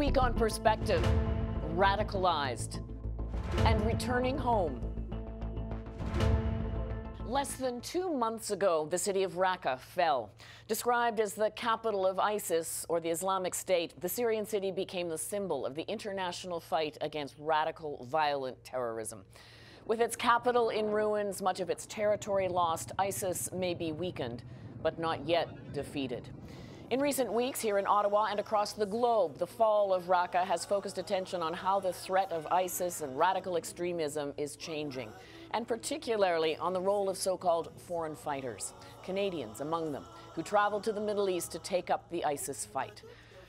week on Perspective, radicalized and returning home. Less than 2 months ago, the city of Raqqa fell. Described as the capital of ISIS, or the Islamic State, the Syrian city became the symbol of the international fight against radical, violent terrorism. With its capital in ruins, much of its territory lost, ISIS may be weakened, but not yet defeated. In recent weeks, here in Ottawa and across the globe, the fall of Raqqa has focused attention on how the threat of ISIS and radical extremism is changing, and particularly on the role of so-called foreign fighters, Canadians among them, who traveled to the Middle East to take up the ISIS fight.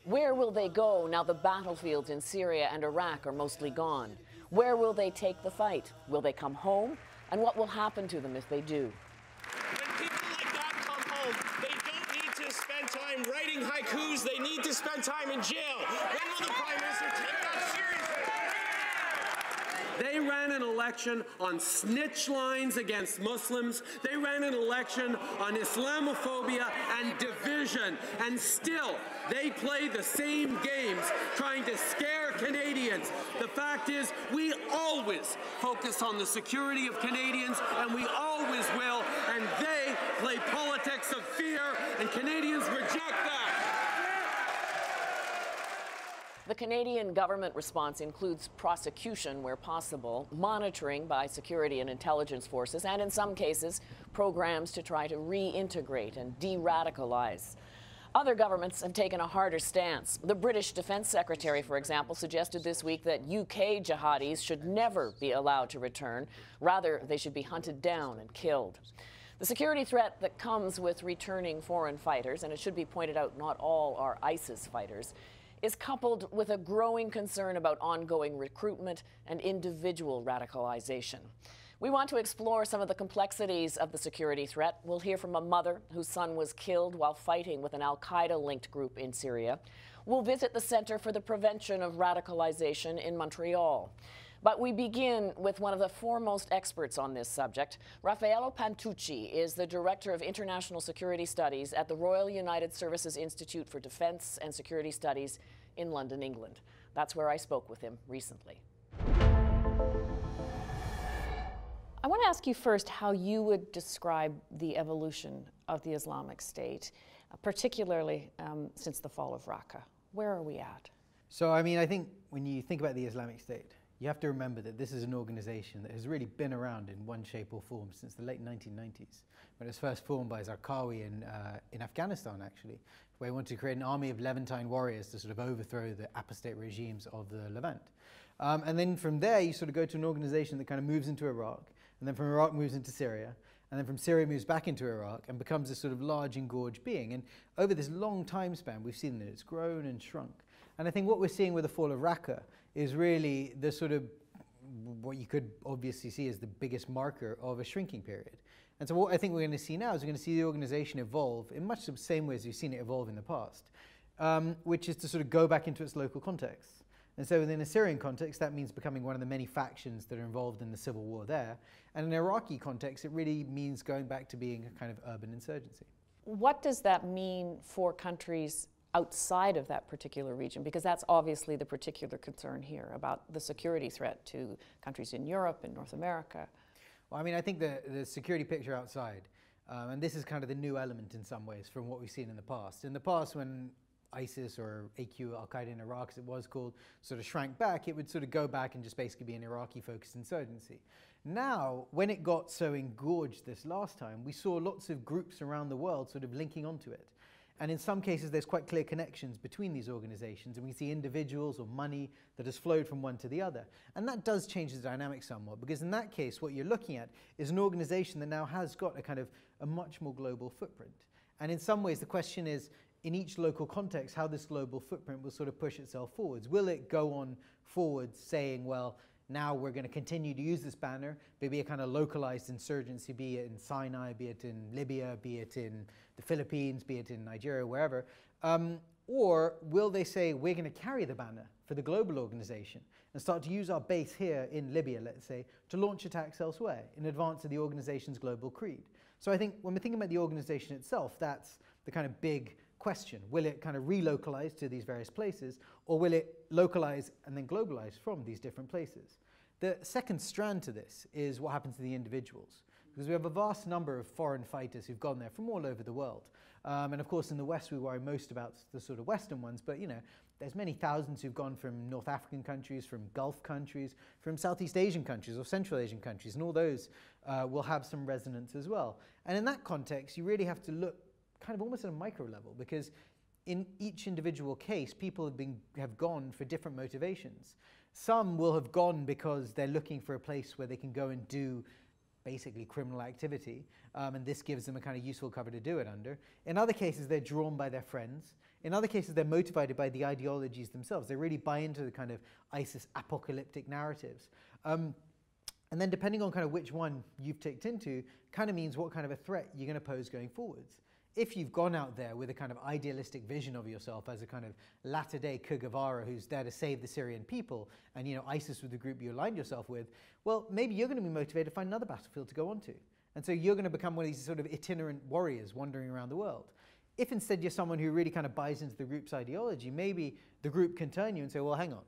Where will they go now the battlefields in Syria and Iraq are mostly gone? Where will they take the fight? Will they come home? And what will happen to them if they do? Time writing haikus, they need to spend time in jail. When will the Prime Minister take that seriously? They ran an election on snitch lines against Muslims. They ran an election on Islamophobia and division. And still, they play the same games, trying to scare Canadians. The fact is, we always focus on the security of Canadians, and we always will. And they play politics of fear, and Canadians reject that. The Canadian government response includes prosecution where possible, monitoring by security and intelligence forces, and in some cases, programs to try to reintegrate and de-radicalize. Other governments have taken a harder stance. The British Defence Secretary, for example, suggested this week that UK jihadis should never be allowed to return. Rather, they should be hunted down and killed. The security threat that comes with returning foreign fighters, and it should be pointed out not all are ISIS fighters, is coupled with a growing concern about ongoing recruitment and individual radicalization. We want to explore some of the complexities of the security threat. We'll hear from a mother whose son was killed while fighting with an al-Qaeda-linked group in Syria. We'll visit the Center for the Prevention of Radicalization in Montreal. But we begin with one of the foremost experts on this subject. Raffaello Pantucci is the Director of International Security Studies at the Royal United Services Institute for Defence and Security Studies in London, England. That's where I spoke with him recently. I want to ask you first how you would describe the evolution of the Islamic State, particularly since the fall of Raqqa. Where are we at? So, I think when you think about the Islamic State, you have to remember that this is an organization that has really been around in one shape or form since the late 1990s, when it was first formed by Zarqawi in Afghanistan, actually, where he wanted to create an army of Levantine warriors to sort of overthrow the apostate regimes of the Levant. And then from there, you sort of go to an organization that kind of moves into Iraq, and then from Iraq moves into Syria, and then from Syria moves back into Iraq and becomes this sort of large engorged being. And over this long time span, we've seen that it's grown and shrunk. And I think what we're seeing with the fall of Raqqa is really the sort of, what you could obviously see as the biggest marker of a shrinking period. And so what I think we're going to see now is we're going to see the organization evolve in much the same way as we've seen it evolve in the past, which is to sort of go back into its local context. And so within a Syrian context, that means becoming one of the many factions that are involved in the civil war there. And in an Iraqi context, it really means going back to being a kind of urban insurgency. What does that mean for countries outside of that particular region? Because that's obviously the particular concern here about the security threat to countries in Europe and North America. Well, I think the security picture outside, and this is kind of the new element in some ways from what we've seen in the past. In the past, when ISIS or AQ, al-Qaeda in Iraq, as it was called, sort of shrank back, it would sort of go back and just basically be an Iraqi-focused insurgency. Now, when it got so engorged this last time, we saw lots of groups around the world sort of linking onto it. And in some cases, there's quite clear connections between these organizations, and we see individuals or money that has flowed from one to the other. And that does change the dynamic somewhat, because in that case, what you're looking at is an organization that now has got a much more global footprint. And in some ways, the question is, in each local context, how this global footprint will sort of push itself forwards. Will it go on forwards saying, well, now we're going to continue to use this banner, maybe a kind of localized insurgency, be it in Sinai, be it in Libya, be it in the Philippines, be it in Nigeria, wherever. Or will they say, we're going to carry the banner for the global organization and start to use our base here in Libya, let's say, to launch attacks elsewhere in advance of the organization's global creed? So I think when we're thinking about the organization itself, that's the kind of big question. Will it kind of relocalize to these various places, or will it localize and then globalize from these different places? The second strand to this is what happens to the individuals, because we have a vast number of foreign fighters who've gone there from all over the world. And of course in the West we worry most about the sort of Western ones, but you know, there's many thousands who've gone from North African countries, from Gulf countries, from Southeast Asian countries or Central Asian countries, and all those will have some resonance as well. And in that context, you really have to look kind of almost at a micro level, because in each individual case, people have gone for different motivations. Some will have gone because they're looking for a place where they can go and do basically criminal activity, and this gives them a kind of useful cover to do it under. In other cases, they're drawn by their friends. In other cases, they're motivated by the ideologies themselves. They really buy into the kind of ISIS apocalyptic narratives. And then depending on kind of which one you've ticked into, kind of means what kind of a threat you're going to pose going forwards. If you've gone out there with a kind of idealistic vision of yourself as a kind of latter-day Che Guevara who's there to save the Syrian people, and you know ISIS was the group you aligned yourself with, well, maybe you're going to be motivated to find another battlefield to go onto. And so you're going to become one of these sort of itinerant warriors wandering around the world. If instead you're someone who really kind of buys into the group's ideology, maybe the group can turn you and say, well, hang on,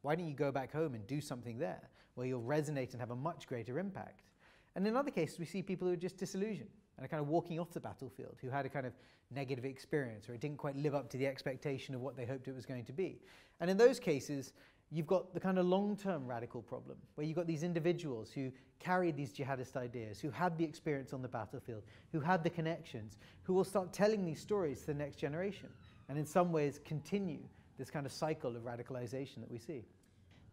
why don't you go back home and do something there where you'll resonate and have a much greater impact? And in other cases, we see people who are just disillusioned and are kind of walking off the battlefield, who had a kind of negative experience, or it didn't quite live up to the expectation of what they hoped it was going to be. And in those cases, you've got the kind of long-term radical problem, where you've got these individuals who carried these jihadist ideas, who had the experience on the battlefield, who had the connections, who will start telling these stories to the next generation, and in some ways continue this kind of cycle of radicalization that we see.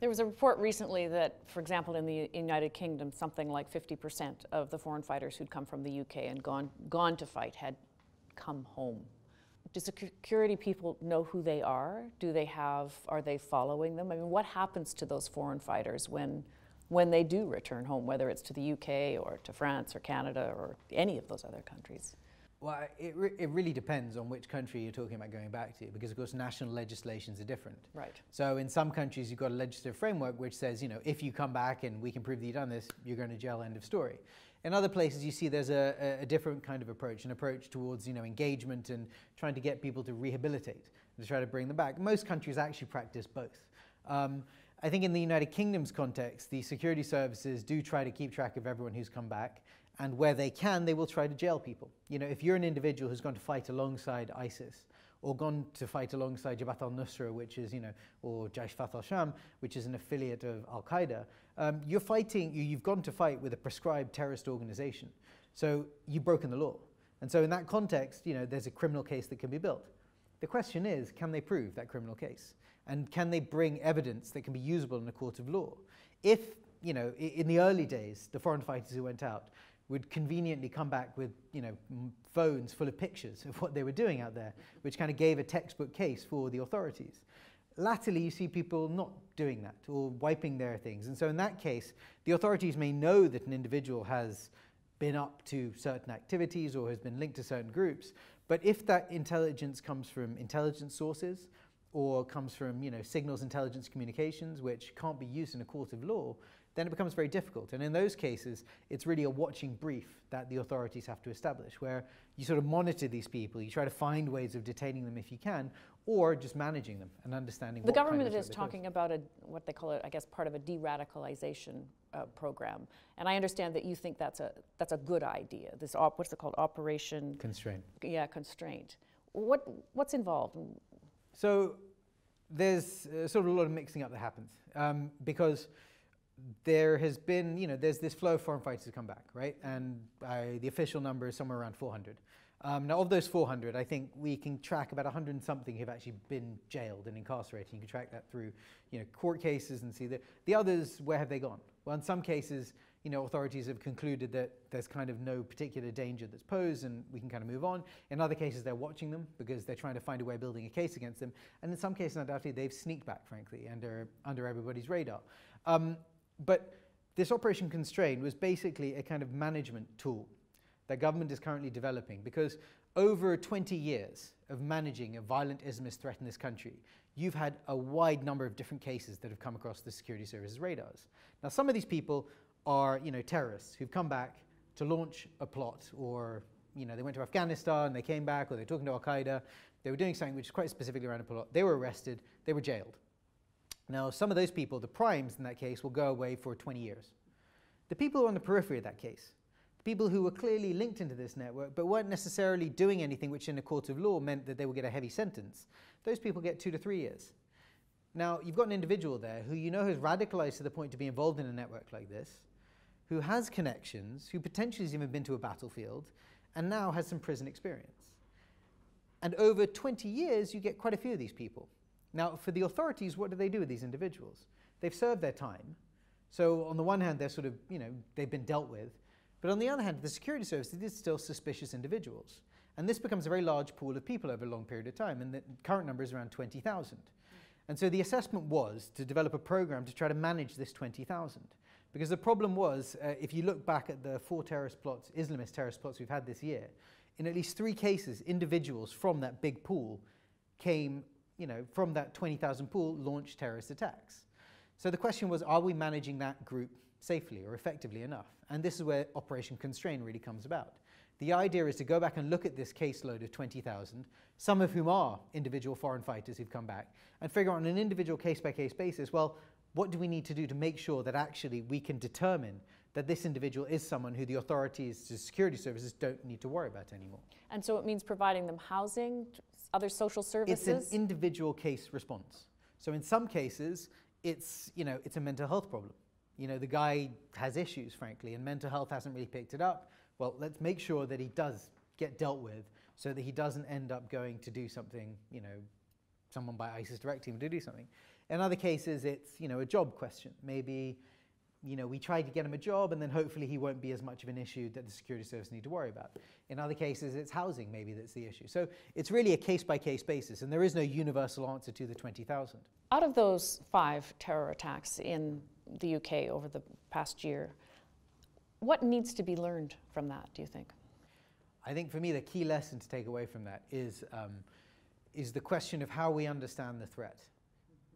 There was a report recently that, for example, in the United Kingdom, something like 50% of the foreign fighters who'd come from the UK and gone to fight had come home. Do security people know who they are? Are they following them? I mean, what happens to those foreign fighters when they do return home, whether it's to the UK or to France or Canada or any of those other countries? Well, it really depends on which country you're talking about going back to, because of course national legislations are different. Right. So in some countries you've got a legislative framework which says, you know, if you come back and we can prove that you've done this, you're going to jail, end of story. In other places you see there's a different kind of approach, an approach towards, you know, engagement and trying to get people to rehabilitate, to try to bring them back. Most countries actually practice both. I think in the United Kingdom's context, the security services do try to keep track of everyone who's come back, and where they can, they will try to jail people. You know, if you're an individual who's gone to fight alongside ISIS, or gone to fight alongside Jabhat al-Nusra, which is, you know, or Jaish Fath al-Sham, which is an affiliate of al-Qaeda, you've gone to fight with a prescribed terrorist organization. So you've broken the law. And so in that context, you know, there's a criminal case that can be built. The question is, can they prove that criminal case? And can they bring evidence that can be usable in a court of law? If, you know, in the early days, the foreign fighters who went out would conveniently come back with, you know, phones full of pictures of what they were doing out there, which kind of gave a textbook case for the authorities. Latterly, you see people not doing that or wiping their things. And so in that case, the authorities may know that an individual has been up to certain activities or has been linked to certain groups. But if that intelligence comes from intelligence sources or comes from, you know, signals intelligence communications, which can't be used in a court of law, then it becomes very difficult. And in those cases, it's really a watching brief that the authorities have to establish, where you sort of monitor these people, you try to find ways of detaining them if you can, or just managing them and understanding the government is talking about what they call it, I guess, part of a de-radicalization program. And I understand that you think that's a good idea. This what's it called? Operation Constraint. Yeah, Constraint. What's involved? So there's sort of a lot of mixing up that happens because there has been, you know, there's this flow of foreign fighters who come back, right? And the official number is somewhere around 400. Now, of those 400, I think we can track about 100 and something who've actually been jailed and incarcerated. You can track that through, you know, court cases and see the others. Where have they gone? Well, in some cases, you know, authorities have concluded that there's kind of no particular danger that's posed and we can kind of move on. In other cases, they're watching them because they're trying to find a way of building a case against them. And in some cases, undoubtedly, they've sneaked back, frankly, under everybody's radar. But this Operation Constraint was basically a kind of management tool that government is currently developing, because over 20 years of managing a violent Islamist threat in this country, you've had a wide number of different cases that have come across the security services radars. Now, some of these people are, you know, terrorists who've come back to launch a plot, or, you know, they went to Afghanistan, they came back, or they're talking to al-Qaeda, They were doing something which is quite specifically around a plot. They were arrested. They were jailed. Now, some of those people, the primes in that case, will go away for 20 years. The people who are on the periphery of that case, the people who were clearly linked into this network but weren't necessarily doing anything which in a court of law meant that they would get a heavy sentence, those people get 2 to 3 years. Now, you've got an individual there who you know has radicalized to the point to be involved in a network like this, who has connections, who potentially has even been to a battlefield, and now has some prison experience. And over 20 years, you get quite a few of these people. Now, for the authorities, what do they do with these individuals? They've served their time. So on the one hand, they're sort of, they've been dealt with. But on the other hand, the security services is still suspicious individuals. And this becomes a very large pool of people over a long period of time. And the current number is around 20,000. And so the assessment was to develop a program to try to manage this 20,000. Because the problem was, if you look back at the 4 terrorist plots, Islamist terrorist plots we've had this year, in at least 3 cases, individuals from that big pool came, from that 20,000 pool, launched terrorist attacks. So the question was, are we managing that group safely or effectively enough? And this is where Operation Constrain really comes about. The idea is to go back and look at this caseload of 20,000, some of whom are individual foreign fighters who've come back, and figure out on an individual case-by-case basis, well, what do we need to do to make sure that actually we can determine that this individual is someone who the authorities, the security services, don't need to worry about anymore. And so it means providing them housing, other social services? It's an individual case response. So in some cases, it's a mental health problem. The guy has issues, frankly, and mental health hasn't really picked it up. Well, let's make sure that he does get dealt with so that he doesn't end up going to do something, someone by ISIS directing him to do something. In other cases, it's, a job question. Maybe, we try to get him a job and then hopefully he won't be as much of an issue that the security service need to worry about. In other cases, it's housing maybe that's the issue. So it's really a case-by-case basis, and there is no universal answer to the 20,000. Out of those 5 terror attacks in the UK over the past year, what needs to be learned from that, do you think? I think for me the key lesson to take away from that is the question of how we understand the threat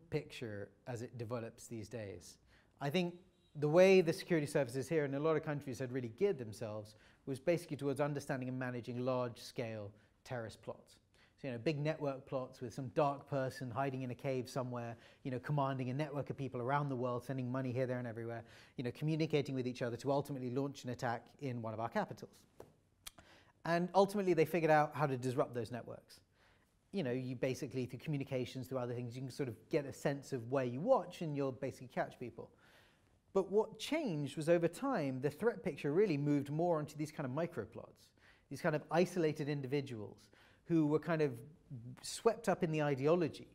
picture as it develops these days. I think the way the security services here in a lot of countries had really geared themselves was basically towards understanding and managing large-scale terrorist plots. So, big network plots with some dark person hiding in a cave somewhere, commanding a network of people around the world, sending money here, there, and everywhere, communicating with each other to ultimately launch an attack in one of our capitals. And ultimately, they figured out how to disrupt those networks. You basically, through communications, through other things, you can sort of get a sense of where you watch and you'll basically catch people. But what changed was over time, the threat picture really moved more onto these kind of microplots, these kind of isolated individuals who were kind of swept up in the ideology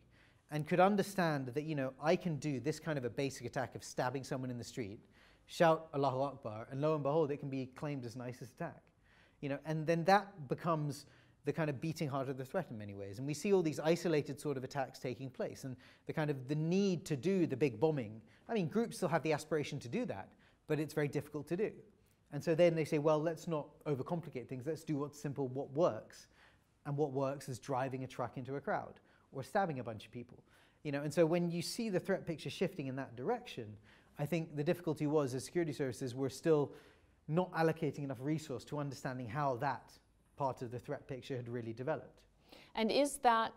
and could understand that, I can do this kind of a basic attack of stabbing someone in the street, shout Allahu Akbar, and lo and behold, it can be claimed as an ISIS attack. And then that becomes the kind of beating heart of the threat in many ways. And we see all these isolated sort of attacks taking place, and the need to do the big bombing. I mean, groups still have the aspiration to do that, but it's very difficult to do. And so then they say, well, let's not overcomplicate things. Let's do what's simple, what works. And what works is driving a truck into a crowd or stabbing a bunch of people. And so when you see the threat picture shifting in that direction, I think the difficulty was the security services were still not allocating enough resource to understanding how that part of the threat picture had really developed. And is that,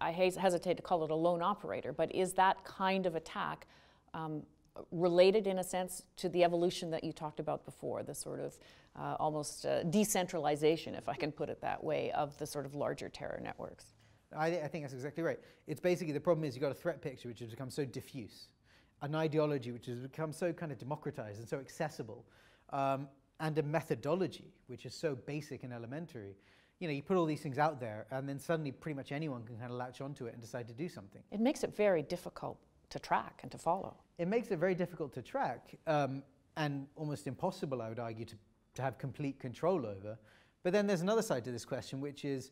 I hesitate to call it a lone operator, but is that kind of attack related in a sense to the evolution that you talked about before, the sort of almost decentralization, if I can put it that way, of the sort of larger terror networks? I think that's exactly right. It's basically, the problem is you've got a threat picture which has become so diffuse, an ideology which has become so kind of democratized and so accessible, and a methodology which is so basic and elementary. You put all these things out there and then suddenly pretty much anyone can kind of latch onto it and decide to do something. It makes it very difficult to track and to follow. It makes it very difficult to track and almost impossible, I would argue, to have complete control over. But then there's another side to this question, which is,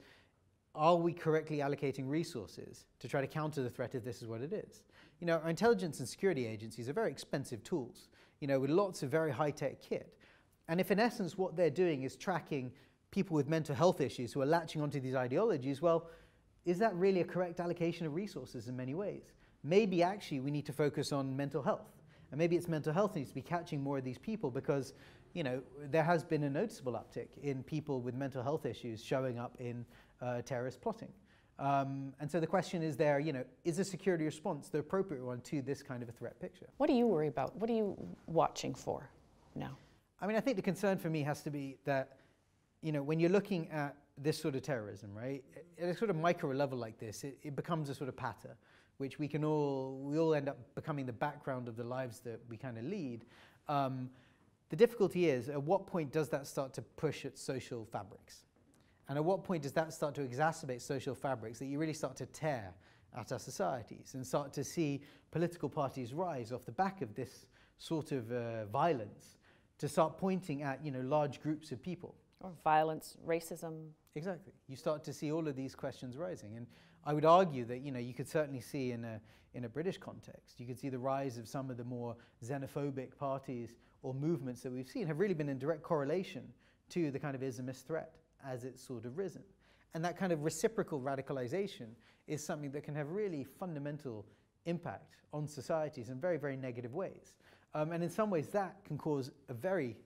are we correctly allocating resources to try to counter the threat if this is what it is? Our intelligence and security agencies are very expensive tools, with lots of very high-tech kit. And if in essence what they're doing is tracking people with mental health issues who are latching onto these ideologies, well, is that really a correct allocation of resources in many ways? Maybe actually we need to focus on mental health. And maybe it's mental health needs to be catching more of these people because, there has been a noticeable uptick in people with mental health issues showing up in terrorist plotting. And so the question is there, is a security response the appropriate one to this kind of a threat picture? What do you worry about? What are you watching for now? I mean, I think the concern for me has to be that, when you're looking at this sort of terrorism, right, at a sort of micro level like this, it becomes a sort of patter, which we all end up becoming the background of the lives that we kind of lead. The difficulty is, at what point does that start to push at social fabrics? And at what point does that start to exacerbate social fabrics that you really start to tear at our societies and start to see political parties rise off the back of this sort of violence to start pointing at, large groups of people? Or violence, racism. Exactly. You start to see all of these questions rising. And I would argue that, you could certainly see in a British context, you could see the rise of some of the more xenophobic parties or movements that we've seen have really been in direct correlation to the kind of Islamist threat as it's sort of risen. And that kind of reciprocal radicalization is something that can have really fundamental impact on societies in very, very negative ways. And in some ways that can cause a very,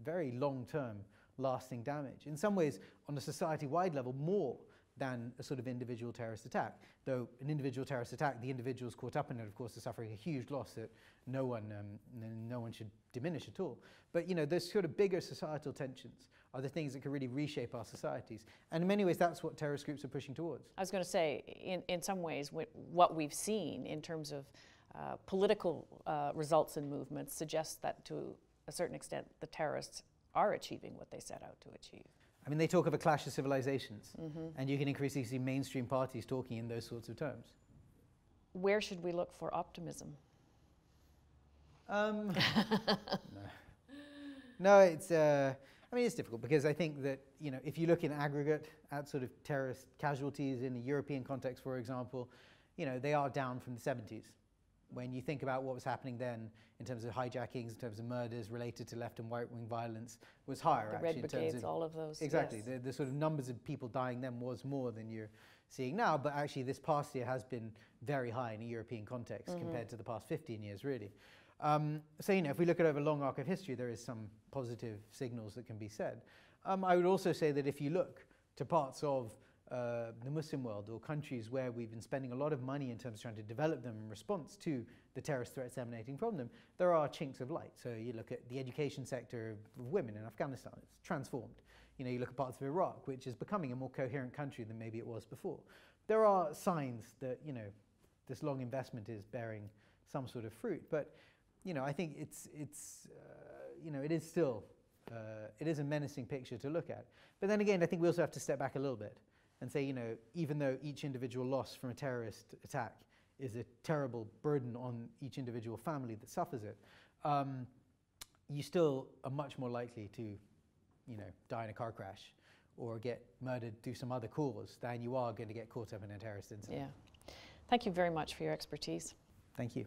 very long-term lasting damage. In some ways, on a society-wide level, more than a sort of individual terrorist attack. Though an individual terrorist attack, the individuals caught up in it, of course, are suffering a huge loss that no one should diminish at all. But those sort of bigger societal tensions are the things that can really reshape our societies. And in many ways, that's what terrorist groups are pushing towards. I was going to say, in some ways, what we've seen in terms of political results and movements suggests that to a certain extent, the terrorists are achieving what they set out to achieve. I mean, they talk of a clash of civilizations, and you can increasingly see mainstream parties talking in those sorts of terms. Where should we look for optimism? No, it's. I mean, it's difficult because I think that if you look in aggregate at sort of terrorist casualties in the European context, for example, they are down from the 70s. When you think about what was happening then in terms of hijackings, in terms of murders related to left and right-wing violence, was higher. The actually, Red Brigades, all of those. Exactly. Yes. The sort of numbers of people dying then was more than you're seeing now, but actually this past year has been very high in a European context compared to the past 15 years, really. So, if we look at over a long arc of history, there is some positive signals that can be said. I would also say that if you look to parts of the Muslim world or countries where we've been spending a lot of money in terms of trying to develop them in response to the terrorist threats emanating from them, there are chinks of light. So you look at the education sector of women in Afghanistan, it's transformed. You look at parts of Iraq, which is becoming a more coherent country than maybe it was before. There are signs that, this long investment is bearing some sort of fruit. But, I think it is still, it is a menacing picture to look at. But then again, I think we also have to step back a little bit and say, even though each individual loss from a terrorist attack is a terrible burden on each individual family that suffers it, you still are much more likely to, die in a car crash or get murdered through some other cause than you are going to get caught up in a terrorist incident. Yeah. Thank you very much for your expertise. Thank you.